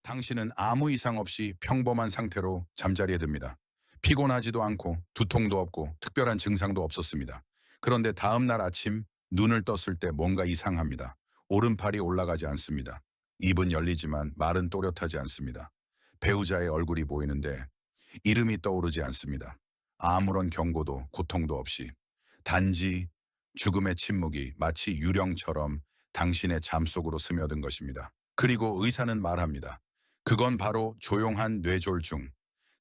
당신은 아무 이상 없이 평범한 상태로 잠자리에 듭니다. 피곤하지도 않고 두통도 없고 특별한 증상도 없었습니다. 그런데 다음 날 아침 눈을 떴을 때 뭔가 이상합니다. 오른팔이 올라가지 않습니다. 입은 열리지만 말은 또렷하지 않습니다. 배우자의 얼굴이 보이는데 이름이 떠오르지 않습니다. 아무런 경고도 고통도 없이 단지 죽음의 침묵이 마치 유령처럼 당신의 잠 속으로 스며든 것입니다. 그리고 의사는 말합니다. 그건 바로 조용한 뇌졸중.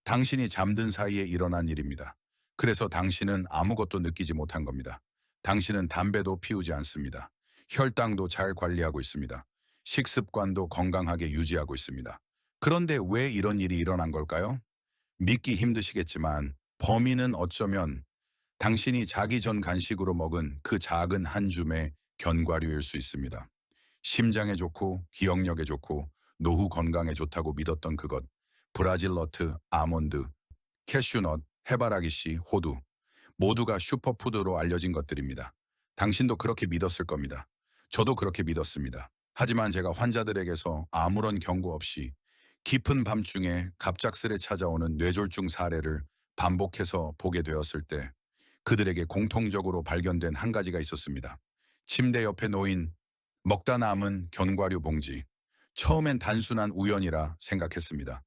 당신이 잠든 사이에 일어난 일입니다. 그래서 당신은 아무것도 느끼지 못한 겁니다. 당신은 담배도 피우지 않습니다. 혈당도 잘 관리하고 있습니다. 식습관도 건강하게 유지하고 있습니다. 그런데 왜 이런 일이 일어난 걸까요? 믿기 힘드시겠지만 범인은 어쩌면 당신이 자기 전 간식으로 먹은 그 작은 한 줌의 견과류일 수 있습니다. 심장에 좋고 기억력에 좋고 노후 건강에 좋다고 믿었던 그것, 브라질 너트, 아몬드, 캐슈넛, 해바라기 씨, 호두, 모두가 슈퍼푸드로 알려진 것들입니다. 당신도 그렇게 믿었을 겁니다. 저도 그렇게 믿었습니다. 하지만 제가 환자들에게서 아무런 경고 없이 깊은 밤중에 갑작스레 찾아오는 뇌졸중 사례를 반복해서 보게 되었을 때 그들에게 공통적으로 발견된 한 가지가 있었습니다. 침대 옆에 놓인 먹다 남은 견과류 봉지. 처음엔 단순한 우연이라 생각했습니다.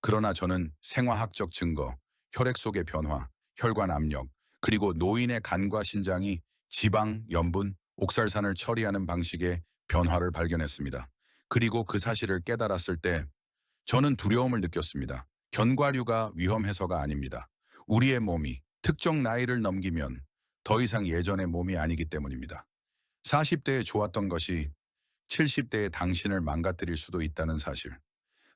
그러나 저는 생화학적 증거, 혈액 속의 변화, 혈관 압력, 그리고 노인의 간과 신장이 지방, 염분, 옥살산을 처리하는 방식의 변화를 발견했습니다. 그리고 그 사실을 깨달았을 때 저는 두려움을 느꼈습니다. 견과류가 위험해서가 아닙니다. 우리의 몸이 특정 나이를 넘기면 더 이상 예전의 몸이 아니기 때문입니다. 40대에 좋았던 것이 70대의 당신을 망가뜨릴 수도 있다는 사실.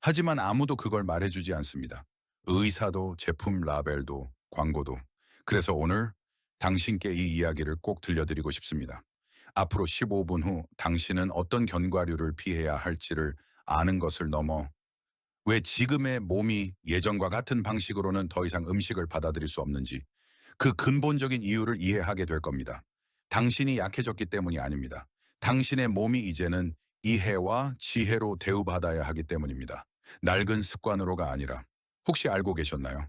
하지만 아무도 그걸 말해주지 않습니다. 의사도, 제품 라벨도, 광고도. 그래서 오늘 당신께 이 이야기를 꼭 들려드리고 싶습니다. 앞으로 15분 후 당신은 어떤 견과류를 피해야 할지를 아는 것을 넘어 왜 지금의 몸이 예전과 같은 방식으로는 더 이상 음식을 받아들일 수 없는지 그 근본적인 이유를 이해하게 될 겁니다. 당신이 약해졌기 때문이 아닙니다. 당신의 몸이 이제는 이해와 지혜로 대우받아야 하기 때문입니다. 낡은 습관으로가 아니라. 혹시 알고 계셨나요?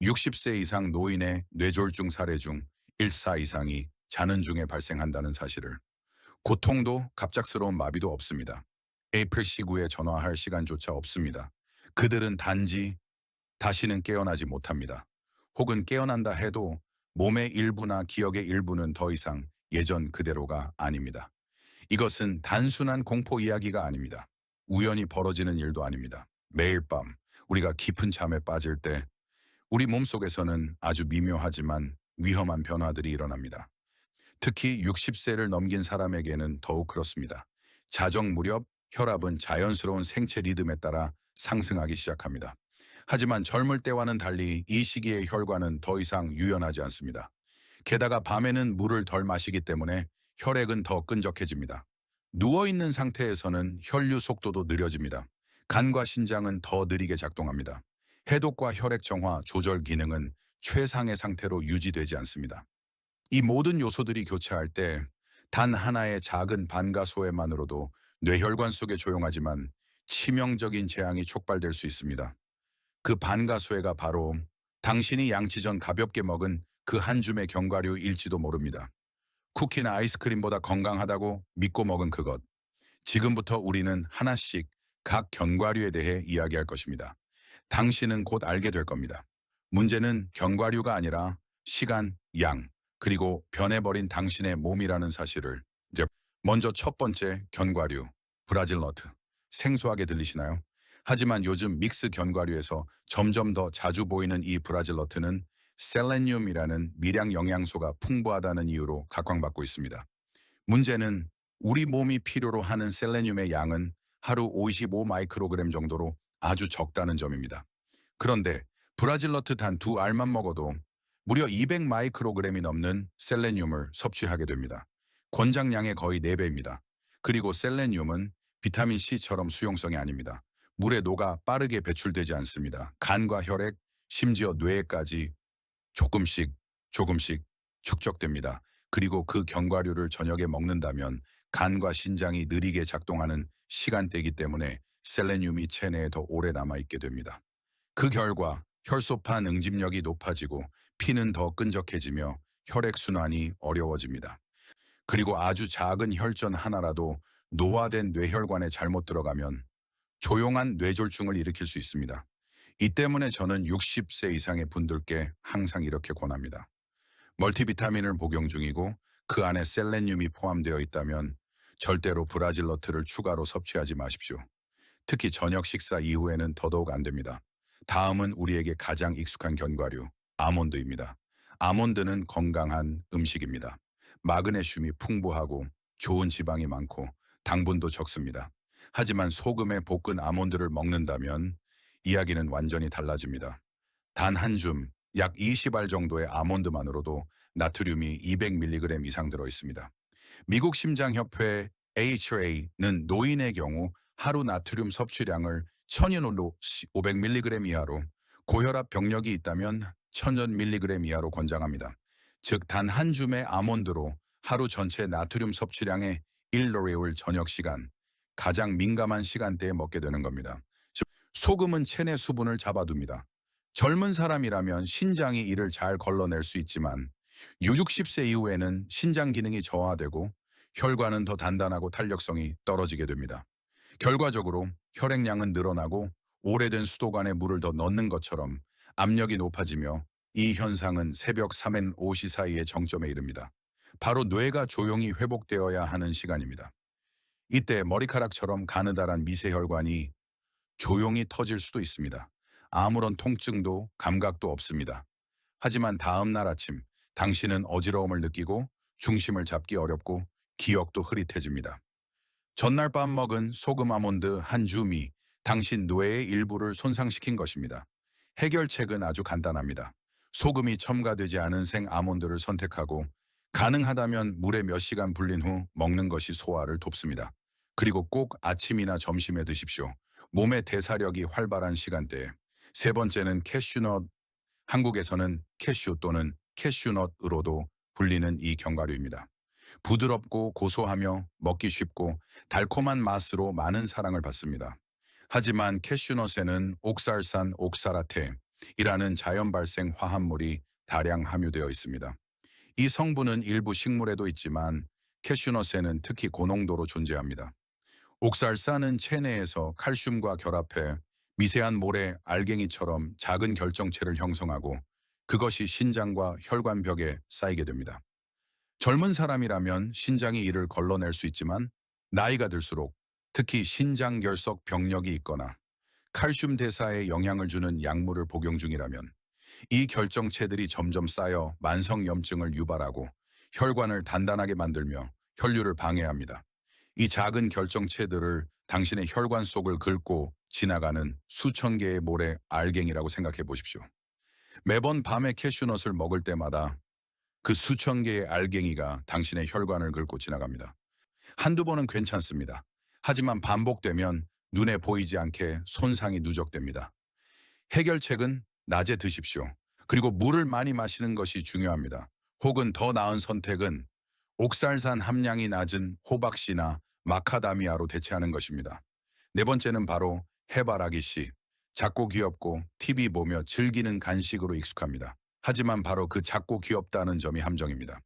60세 이상 노인의 뇌졸중 사례 중 1사 이상이 자는 중에 발생한다는 사실을. 고통도 갑작스러운 마비도 없습니다. 에이플 시구에 전화할 시간조차 없습니다. 그들은 단지 다시는 깨어나지 못합니다. 혹은 깨어난다 해도 몸의 일부나 기억의 일부는 더 이상 예전 그대로가 아닙니다. 이것은 단순한 공포 이야기가 아닙니다. 우연히 벌어지는 일도 아닙니다. 매일 밤 우리가 깊은 잠에 빠질 때 우리 몸속에서는 아주 미묘하지만 위험한 변화들이 일어납니다. 특히 60세를 넘긴 사람에게는 더욱 그렇습니다. 자정 무렵 혈압은 자연스러운 생체 리듬에 따라 상승하기 시작합니다. 하지만 젊을 때와는 달리 이 시기의 혈관은 더 이상 유연하지 않습니다. 게다가 밤에는 물을 덜 마시기 때문에 혈액은 더 끈적해집니다. 누워있는 상태에서는 혈류 속도도 느려집니다. 간과 신장은 더 느리게 작동합니다. 해독과 혈액 정화, 조절 기능은 최상의 상태로 유지되지 않습니다. 이 모든 요소들이 교차할 때 단 하나의 작은 반가소해만으로도 뇌혈관 속에 조용하지만 치명적인 재앙이 촉발될 수 있습니다. 그 반가소해가 바로 당신이 양치 전 가볍게 먹은 그 한 줌의 견과류일지도 모릅니다. 쿠키나 아이스크림보다 건강하다고 믿고 먹은 그것. 지금부터 우리는 하나씩 각 견과류에 대해 이야기할 것입니다. 당신은 곧 알게 될 겁니다. 문제는 견과류가 아니라 시간, 양, 그리고 변해버린 당신의 몸이라는 사실을. 이제 먼저 첫 번째 견과류, 브라질 너트. 생소하게 들리시나요? 하지만 요즘 믹스 견과류에서 점점 더 자주 보이는 이 브라질 너트는 셀레늄이라는 미량 영양소가 풍부하다는 이유로 각광받고 있습니다. 문제는 우리 몸이 필요로 하는 셀레늄의 양은 하루 55 마이크로그램 정도로 아주 적다는 점입니다. 그런데 브라질 너트 단 두 알만 먹어도 무려 200 마이크로그램이 넘는 셀레늄을 섭취하게 됩니다. 권장량의 거의 4배입니다. 그리고 셀레늄은 비타민 C처럼 수용성이 아닙니다. 물에 녹아 빠르게 배출되지 않습니다. 간과 혈액, 심지어 뇌에까지 조금씩 조금씩 축적됩니다. 그리고 그 견과류를 저녁에 먹는다면 간과 신장이 느리게 작동하는 시간대이기 때문에 셀레늄이 체내에 더 오래 남아있게 됩니다. 그 결과 혈소판 응집력이 높아지고 피는 더 끈적해지며 혈액순환이 어려워집니다. 그리고 아주 작은 혈전 하나라도 노화된 뇌혈관에 잘못 들어가면 조용한 뇌졸중을 일으킬 수 있습니다. 이 때문에 저는 60세 이상의 분들께 항상 이렇게 권합니다. 멀티비타민을 복용 중이고 그 안에 셀레늄이 포함되어 있다면 절대로 브라질 너트를 추가로 섭취하지 마십시오. 특히 저녁 식사 이후에는 더더욱 안 됩니다. 다음은 우리에게 가장 익숙한 견과류, 아몬드입니다. 아몬드는 건강한 음식입니다. 마그네슘이 풍부하고 좋은 지방이 많고 당분도 적습니다. 하지만 소금에 볶은 아몬드를 먹는다면 이야기는 완전히 달라집니다. 단 한 줌, 약 20알 정도의 아몬드만으로도 나트륨이 200mg 이상 들어 있습니다. 미국 심장협회 AHA는 노인의 경우 하루 나트륨 섭취량을 천연으로 500mg 이하로, 고혈압 병력이 있다면 1000mg 이하로 권장합니다. 즉, 단 한 줌의 아몬드로 하루 전체 나트륨 섭취량의 1노래울 저녁 시간, 가장 민감한 시간대에 먹게 되는 겁니다. 즉, 소금은 체내 수분을 잡아둡니다. 젊은 사람이라면 신장이 이를 잘 걸러낼 수 있지만 60세 이후에는 신장 기능이 저하되고 혈관은 더 단단하고 탄력성이 떨어지게 됩니다. 결과적으로 혈액량은 늘어나고 오래된 수도관에 물을 더 넣는 것처럼 압력이 높아지며 이 현상은 새벽 3엔 5시 사이의 정점에 이릅니다. 바로 뇌가 조용히 회복되어야 하는 시간입니다. 이때 머리카락처럼 가느다란 미세혈관이 조용히 터질 수도 있습니다. 아무런 통증도 감각도 없습니다. 하지만 다음 날 아침 당신은 어지러움을 느끼고 중심을 잡기 어렵고 기억도 흐릿해집니다. 전날 밤 먹은 소금 아몬드 한 줌이 당신 뇌의 일부를 손상시킨 것입니다. 해결책은 아주 간단합니다. 소금이 첨가되지 않은 생 아몬드를 선택하고 가능하다면 물에 몇 시간 불린 후 먹는 것이 소화를 돕습니다. 그리고 꼭 아침이나 점심에 드십시오. 몸의 대사력이 활발한 시간대에. 세 번째는 캐슈넛. 한국에서는 캐슈 또는 캐슈넛으로도 불리는 이 견과류입니다. 부드럽고 고소하며 먹기 쉽고 달콤한 맛으로 많은 사랑을 받습니다. 하지만 캐슈넛에는 옥살산 옥사라테이라는 자연 발생 화합물이 다량 함유되어 있습니다. 이 성분은 일부 식물에도 있지만 캐슈넛에는 특히 고농도로 존재합니다. 옥살산은 체내에서 칼슘과 결합해 미세한 모래 알갱이처럼 작은 결정체를 형성하고 그것이 신장과 혈관벽에 쌓이게 됩니다. 젊은 사람이라면 신장이 이를 걸러낼 수 있지만 나이가 들수록 특히 신장결석 병력이 있거나 칼슘 대사에 영향을 주는 약물을 복용 중이라면 이 결정체들이 점점 쌓여 만성염증을 유발하고 혈관을 단단하게 만들며 혈류를 방해합니다. 이 작은 결정체들을 당신의 혈관 속을 긁고 지나가는 수천 개의 모래 알갱이라고 생각해 보십시오. 매번 밤에 캐슈넛을 먹을 때마다 그 수천 개의 알갱이가 당신의 혈관을 긁고 지나갑니다. 한두 번은 괜찮습니다. 하지만 반복되면 눈에 보이지 않게 손상이 누적됩니다. 해결책은 낮에 드십시오. 그리고 물을 많이 마시는 것이 중요합니다. 혹은 더 나은 선택은 옥살산 함량이 낮은 호박씨나 마카다미아로 대체하는 것입니다. 네 번째는 바로 해바라기씨. 작고 귀엽고 TV 보며 즐기는 간식으로 익숙합니다. 하지만 바로 그 작고 귀엽다는 점이 함정입니다.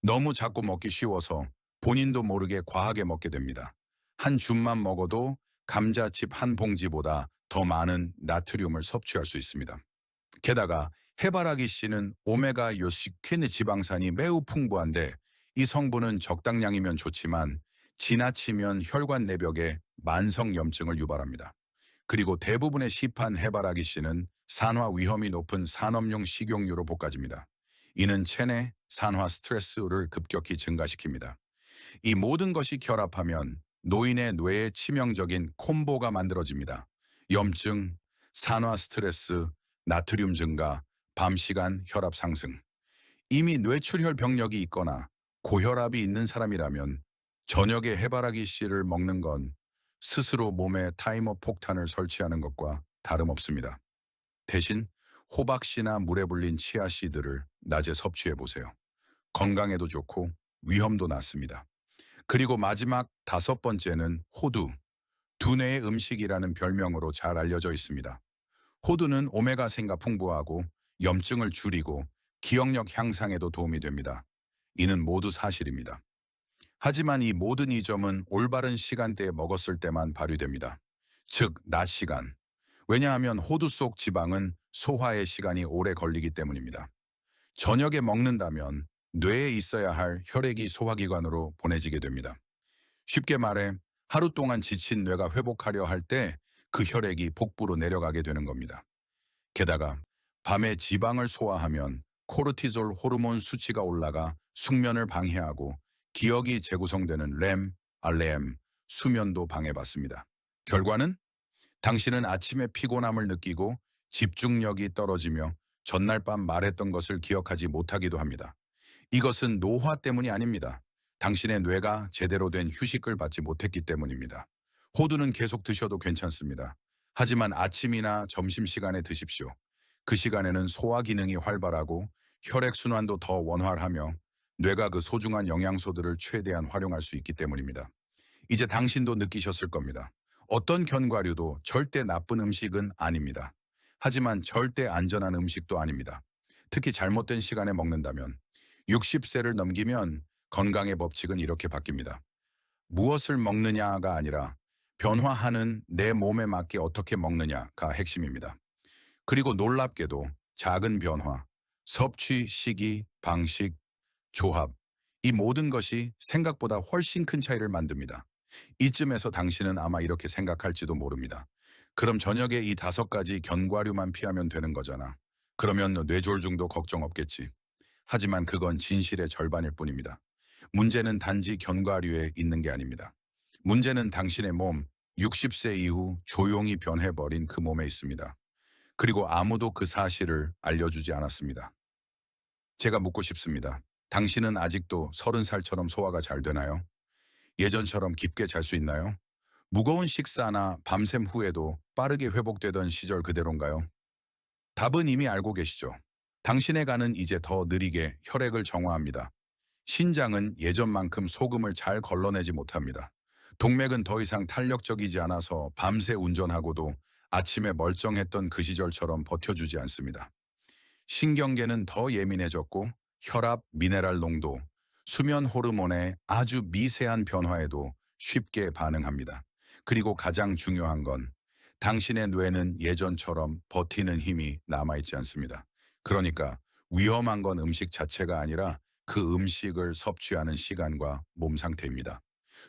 너무 작고 먹기 쉬워서 본인도 모르게 과하게 먹게 됩니다. 한 줌만 먹어도 감자칩 한 봉지보다 더 많은 나트륨을 섭취할 수 있습니다. 게다가 해바라기 씨는 오메가 요시케네 지방산이 매우 풍부한데 이 성분은 적당량이면 좋지만 지나치면 혈관 내벽에 만성염증을 유발합니다. 그리고 대부분의 시판 해바라기 씨는 산화 위험이 높은 산업용 식용유로 볶아집니다. 이는 체내 산화 스트레스를 급격히 증가시킵니다. 이 모든 것이 결합하면 노인의 뇌에 치명적인 콤보가 만들어집니다. 염증, 산화 스트레스, 나트륨 증가, 밤 시간 혈압 상승. 이미 뇌출혈 병력이 있거나 고혈압이 있는 사람이라면 저녁에 해바라기 씨를 먹는 건 스스로 몸에 타이머 폭탄을 설치하는 것과 다름없습니다. 대신 호박씨나 물에 불린 치아씨들을 낮에 섭취해 보세요. 건강에도 좋고 위험도 낮습니다. 그리고 마지막 다섯 번째는 호두. 두뇌의 음식이라는 별명으로 잘 알려져 있습니다. 호두는 오메가3가 풍부하고 염증을 줄이고 기억력 향상에도 도움이 됩니다. 이는 모두 사실입니다. 하지만 이 모든 이점은 올바른 시간대에 먹었을 때만 발휘됩니다. 즉, 낮 시간. 왜냐하면 호두 속 지방은 소화의 시간이 오래 걸리기 때문입니다. 저녁에 먹는다면 뇌에 있어야 할 혈액이 소화기관으로 보내지게 됩니다. 쉽게 말해 하루 동안 지친 뇌가 회복하려 할 때 그 혈액이 복부로 내려가게 되는 겁니다. 게다가 밤에 지방을 소화하면 코르티졸 호르몬 수치가 올라가 숙면을 방해하고 기억이 재구성되는 렘, REM, 수면도 방해받습니다. 결과는 당신은 아침에 피곤함을 느끼고 집중력이 떨어지며 전날 밤 말했던 것을 기억하지 못하기도 합니다. 이것은 노화 때문이 아닙니다. 당신의 뇌가 제대로 된 휴식을 받지 못했기 때문입니다. 호두는 계속 드셔도 괜찮습니다. 하지만 아침이나 점심시간에 드십시오. 그 시간에는 소화 기능이 활발하고 혈액순환도 더 원활하며 뇌가 그 소중한 영양소들을 최대한 활용할 수 있기 때문입니다. 이제 당신도 느끼셨을 겁니다. 어떤 견과류도 절대 나쁜 음식은 아닙니다. 하지만 절대 안전한 음식도 아닙니다. 특히 잘못된 시간에 먹는다면 60세를 넘기면 건강의 법칙은 이렇게 바뀝니다. 무엇을 먹느냐가 아니라 변화하는 내 몸에 맞게 어떻게 먹느냐가 핵심입니다. 그리고 놀랍게도 작은 변화, 섭취, 시기, 방식, 조합, 이 모든 것이 생각보다 훨씬 큰 차이를 만듭니다. 이쯤에서 당신은 아마 이렇게 생각할지도 모릅니다. 그럼 저녁에 이 5가지 견과류만 피하면 되는 거잖아. 그러면 뇌졸중도 걱정 없겠지. 하지만 그건 진실의 절반일 뿐입니다. 문제는 단지 견과류에 있는 게 아닙니다. 문제는 당신의 몸, 60세 이후 조용히 변해버린 그 몸에 있습니다. 그리고 아무도 그 사실을 알려주지 않았습니다. 제가 묻고 싶습니다. 당신은 아직도 30살처럼 소화가 잘 되나요? 예전처럼 깊게 잘 수 있나요? 무거운 식사나 밤샘 후에도 빠르게 회복되던 시절 그대로인가요? 답은 이미 알고 계시죠. 당신의 간은 이제 더 느리게 혈액을 정화합니다. 신장은 예전만큼 소금을 잘 걸러내지 못합니다. 동맥은 더 이상 탄력적이지 않아서 밤새 운전하고도 아침에 멀쩡했던 그 시절처럼 버텨주지 않습니다. 신경계는 더 예민해졌고 혈압, 미네랄 농도, 수면 호르몬의 아주 미세한 변화에도 쉽게 반응합니다. 그리고 가장 중요한 건 당신의 뇌는 예전처럼 버티는 힘이 남아있지 않습니다. 그러니까 위험한 건 음식 자체가 아니라 그 음식을 섭취하는 시간과 몸 상태입니다.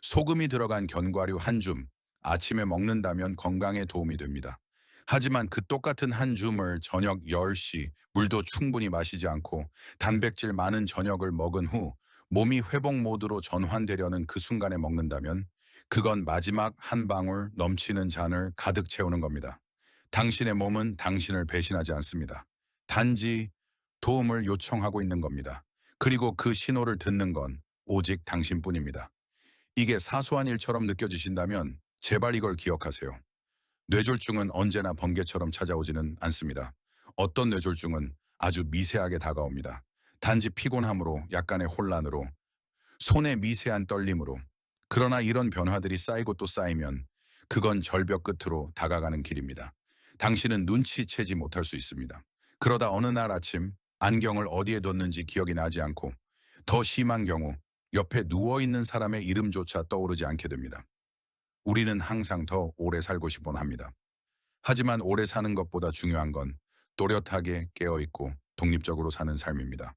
소금이 들어간 견과류 한 줌, 아침에 먹는다면 건강에 도움이 됩니다. 하지만 그 똑같은 한 줌을 저녁 10시 물도 충분히 마시지 않고 단백질 많은 저녁을 먹은 후 몸이 회복 모드로 전환되려는 그 순간에 먹는다면 그건 마지막 한 방울 넘치는 잔을 가득 채우는 겁니다. 당신의 몸은 당신을 배신하지 않습니다. 단지 도움을 요청하고 있는 겁니다. 그리고 그 신호를 듣는 건 오직 당신뿐입니다. 이게 사소한 일처럼 느껴지신다면 제발 이걸 기억하세요. 뇌졸중은 언제나 번개처럼 찾아오지는 않습니다. 어떤 뇌졸중은 아주 미세하게 다가옵니다. 단지 피곤함으로, 약간의 혼란으로, 손의 미세한 떨림으로. 그러나 이런 변화들이 쌓이고 또 쌓이면 그건 절벽 끝으로 다가가는 길입니다. 당신은 눈치채지 못할 수 있습니다. 그러다 어느 날 아침 안경을 어디에 뒀는지 기억이 나지 않고 더 심한 경우 옆에 누워있는 사람의 이름조차 떠오르지 않게 됩니다. 우리는 항상 더 오래 살고 싶곤 합니다. 하지만 오래 사는 것보다 중요한 건 또렷하게 깨어있고 독립적으로 사는 삶입니다.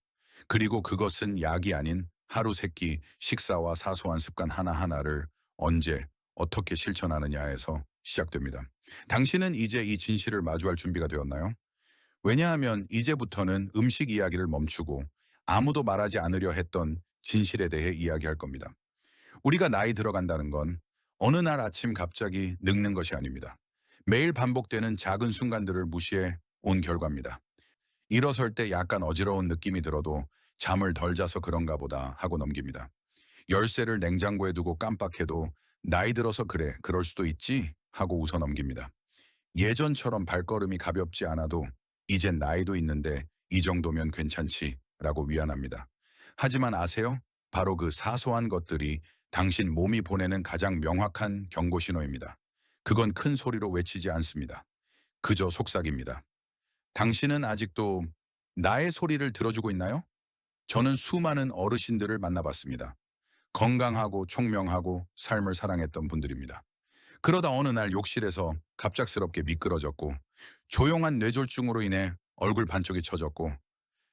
그리고 그것은 약이 아닌 하루 세끼 식사와 사소한 습관 하나하나를 언제 어떻게 실천하느냐에서 시작됩니다. 당신은 이제 이 진실을 마주할 준비가 되었나요? 왜냐하면 이제부터는 음식 이야기를 멈추고 아무도 말하지 않으려 했던 진실에 대해 이야기할 겁니다. 우리가 나이 들어간다는 건 어느 날 아침 갑자기 늙는 것이 아닙니다. 매일 반복되는 작은 순간들을 무시해 온 결과입니다. 일어설 때 약간 어지러운 느낌이 들어도 잠을 덜 자서 그런가 보다 하고 넘깁니다. 열쇠를 냉장고에 두고 깜빡해도 나이 들어서 그래, 그럴 수도 있지 하고 웃어 넘깁니다. 예전처럼 발걸음이 가볍지 않아도 이젠 나이도 있는데 이 정도면 괜찮지 라고 위안합니다. 하지만 아세요? 바로 그 사소한 것들이 당신 몸이 보내는 가장 명확한 경고 신호입니다. 그건 큰 소리로 외치지 않습니다. 그저 속삭입니다. 당신은 아직도 나의 소리를 들어주고 있나요? 저는 수많은 어르신들을 만나봤습니다. 건강하고 총명하고 삶을 사랑했던 분들입니다. 그러다 어느 날 욕실에서 갑작스럽게 미끄러졌고 조용한 뇌졸중으로 인해 얼굴 반쪽이 처졌고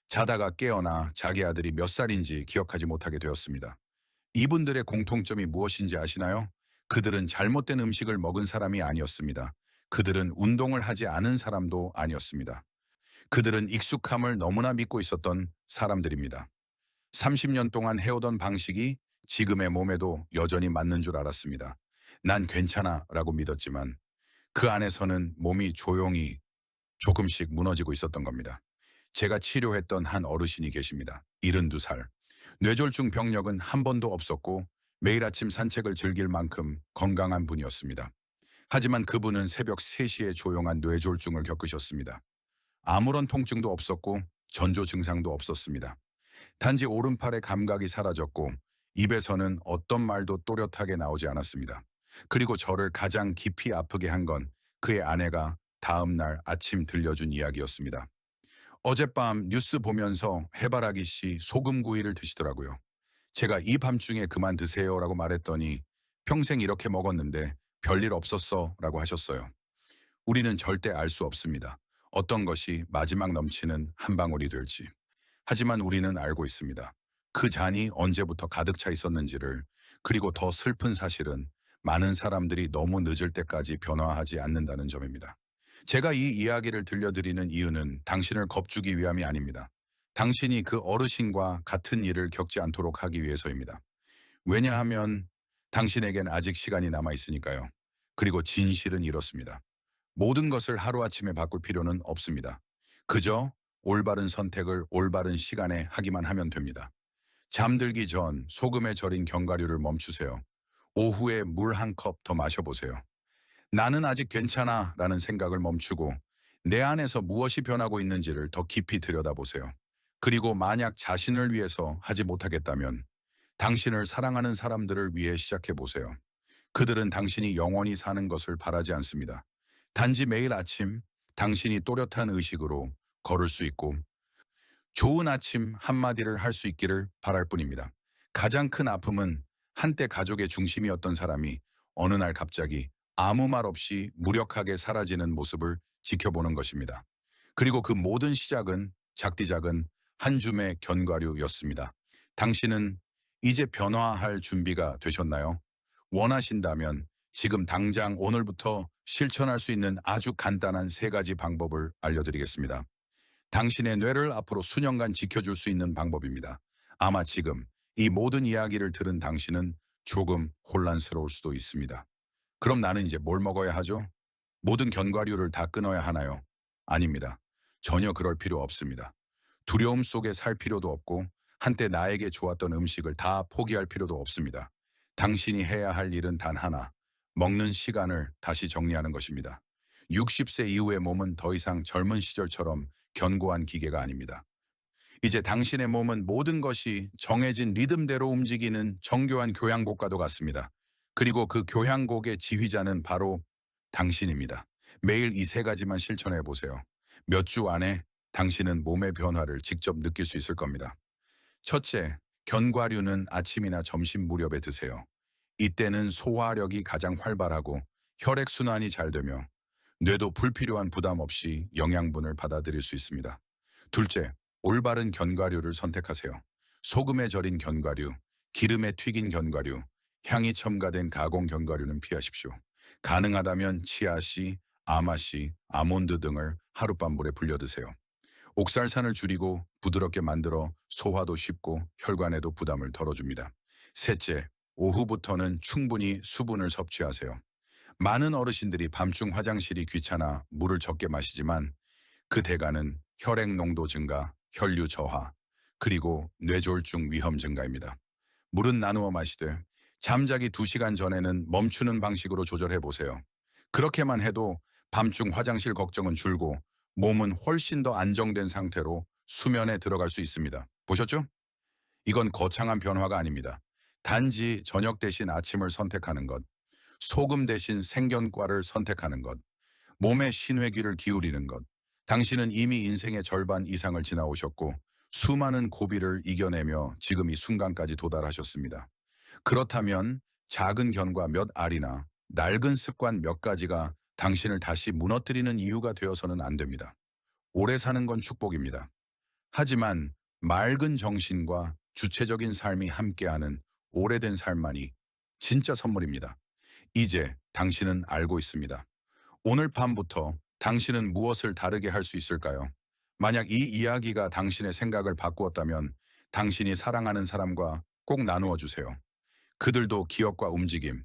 자다가 깨어나 자기 아들이 몇 살인지 기억하지 못하게 되었습니다. 이분들의 공통점이 무엇인지 아시나요? 그들은 잘못된 음식을 먹은 사람이 아니었습니다. 그들은 운동을 하지 않은 사람도 아니었습니다. 그들은 익숙함을 너무나 믿고 있었던 사람들입니다. 30년 동안 해오던 방식이 지금의 몸에도 여전히 맞는 줄 알았습니다. 난 괜찮아 라고 믿었지만 그 안에서는 몸이 조용히 조금씩 무너지고 있었던 겁니다. 제가 치료했던 한 어르신이 계십니다. 72살. 뇌졸중 병력은 한 번도 없었고 매일 아침 산책을 즐길 만큼 건강한 분이었습니다. 하지만 그분은 새벽 3시에 조용한 뇌졸중을 겪으셨습니다. 아무런 통증도 없었고 전조 증상도 없었습니다. 단지 오른팔의 감각이 사라졌고 입에서는 어떤 말도 또렷하게 나오지 않았습니다. 그리고 저를 가장 깊이 아프게 한 건 그의 아내가 다음 날 아침 들려준 이야기였습니다. 어젯밤 뉴스 보면서 해바라기 씨 소금구이를 드시더라고요. 제가 이 밤중에 그만 드세요라고 말했더니 평생 이렇게 먹었는데 별일 없었어 라고 하셨어요. 우리는 절대 알 수 없습니다. 어떤 것이 마지막 넘치는 한 방울이 될지. 하지만 우리는 알고 있습니다. 그 잔이 언제부터 가득 차 있었는지를. 그리고 더 슬픈 사실은 많은 사람들이 너무 늦을 때까지 변화하지 않는다는 점입니다. 제가 이 이야기를 들려드리는 이유는 당신을 겁주기 위함이 아닙니다. 당신이 그 어르신과 같은 일을 겪지 않도록 하기 위해서입니다. 왜냐하면 당신에겐 아직 시간이 남아 있으니까요. 그리고 진실은 이렇습니다. 모든 것을 하루아침에 바꿀 필요는 없습니다. 그저 올바른 선택을 올바른 시간에 하기만 하면 됩니다. 잠들기 전 소금에 절인 견과류를 멈추세요. 오후에 물 한 컵 더 마셔보세요. 나는 아직 괜찮아 라는 생각을 멈추고 내 안에서 무엇이 변하고 있는지를 더 깊이 들여다보세요. 그리고 만약 자신을 위해서 하지 못하겠다면 당신을 사랑하는 사람들을 위해 시작해보세요. 그들은 당신이 영원히 사는 것을 바라지 않습니다. 단지 매일 아침 당신이 또렷한 의식으로 걸을 수 있고 좋은 아침 한마디를 할 수 있기를 바랄 뿐입니다. 가장 큰 아픔은 한때 가족의 중심이었던 사람이 어느 날 갑자기 아무 말 없이 무력하게 사라지는 모습을 지켜보는 것입니다. 그리고 그 모든 시작은 작디 작은 한 줌의 견과류였습니다. 당신은 이제 변화할 준비가 되셨나요? 원하신다면 지금 당장 오늘부터 실천할 수 있는 아주 간단한 3가지 방법을 알려드리겠습니다. 당신의 뇌를 앞으로 수년간 지켜줄 수 있는 방법입니다. 아마 지금 이 모든 이야기를 들은 당신은 조금 혼란스러울 수도 있습니다. 그럼 나는 이제 뭘 먹어야 하죠? 모든 견과류를 다 끊어야 하나요? 아닙니다. 전혀 그럴 필요 없습니다. 두려움 속에 살 필요도 없고 한때 나에게 좋았던 음식을 다 포기할 필요도 없습니다. 당신이 해야 할 일은 단 하나, 먹는 시간을 다시 정리하는 것입니다. 60세 이후의 몸은 더 이상 젊은 시절처럼 견고한 기계가 아닙니다. 이제 당신의 몸은 모든 것이 정해진 리듬대로 움직이는 정교한 교향곡과도 같습니다. 그리고 그 교향곡의 지휘자는 바로 당신입니다. 매일 이 3가지만 실천해 보세요. 몇 주 안에 당신은 몸의 변화를 직접 느낄 수 있을 겁니다. 첫째, 견과류는 아침이나 점심 무렵에 드세요. 이때는 소화력이 가장 활발하고 혈액순환이 잘 되며 뇌도 불필요한 부담 없이 영양분을 받아들일 수 있습니다. 둘째, 올바른 견과류를 선택하세요. 소금에 절인 견과류, 기름에 튀긴 견과류, 향이 첨가된 가공 견과류는 피하십시오. 가능하다면 치아씨, 아마씨, 아몬드 등을 하룻밤 물에 불려 드세요. 옥살산을 줄이고 부드럽게 만들어 소화도 쉽고 혈관에도 부담을 덜어줍니다. 셋째, 오후부터는 충분히 수분을 섭취하세요. 많은 어르신들이 밤중 화장실이 귀찮아 물을 적게 마시지만 그 대가는 혈액 농도 증가, 혈류 저하, 그리고 뇌졸중 위험 증가입니다. 물은 나누어 마시되 잠자기 2시간 전에는 멈추는 방식으로 조절해 보세요. 그렇게만 해도 밤중 화장실 걱정은 줄고 몸은 훨씬 더 안정된 상태로 수면에 들어갈 수 있습니다. 보셨죠? 이건 거창한 변화가 아닙니다. 단지 저녁 대신 아침을 선택하는 것. 소금 대신 생견과를 선택하는 것, 몸의 신회귀를 기울이는 것. 당신은 이미 인생의 절반 이상을 지나오셨고 수많은 고비를 이겨내며 지금 이 순간까지 도달하셨습니다. 그렇다면 작은 견과 몇 알이나 낡은 습관 몇 가지가 당신을 다시 무너뜨리는 이유가 되어서는 안 됩니다. 오래 사는 건 축복입니다. 하지만 맑은 정신과 주체적인 삶이 함께하는 오래된 삶만이 진짜 선물입니다. 이제 당신은 알고 있습니다. 오늘 밤부터 당신은 무엇을 다르게 할 수 있을까요? 만약 이 이야기가 당신의 생각을 바꾸었다면 당신이 사랑하는 사람과 꼭 나누어 주세요. 그들도 기억과 움직임,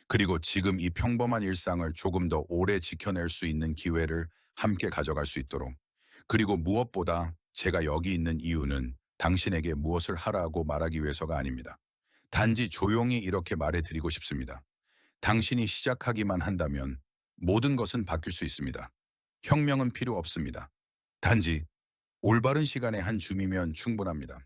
그리고 지금 이 평범한 일상을 조금 더 오래 지켜낼 수 있는 기회를 함께 가져갈 수 있도록. 그리고 무엇보다 제가 여기 있는 이유는 당신에게 무엇을 하라고 말하기 위해서가 아닙니다. 단지 조용히 이렇게 말해드리고 싶습니다. 당신이 시작하기만 한다면 모든 것은 바뀔 수 있습니다. 혁명은 필요 없습니다. 단지 올바른 시간의 한 줌이면 충분합니다.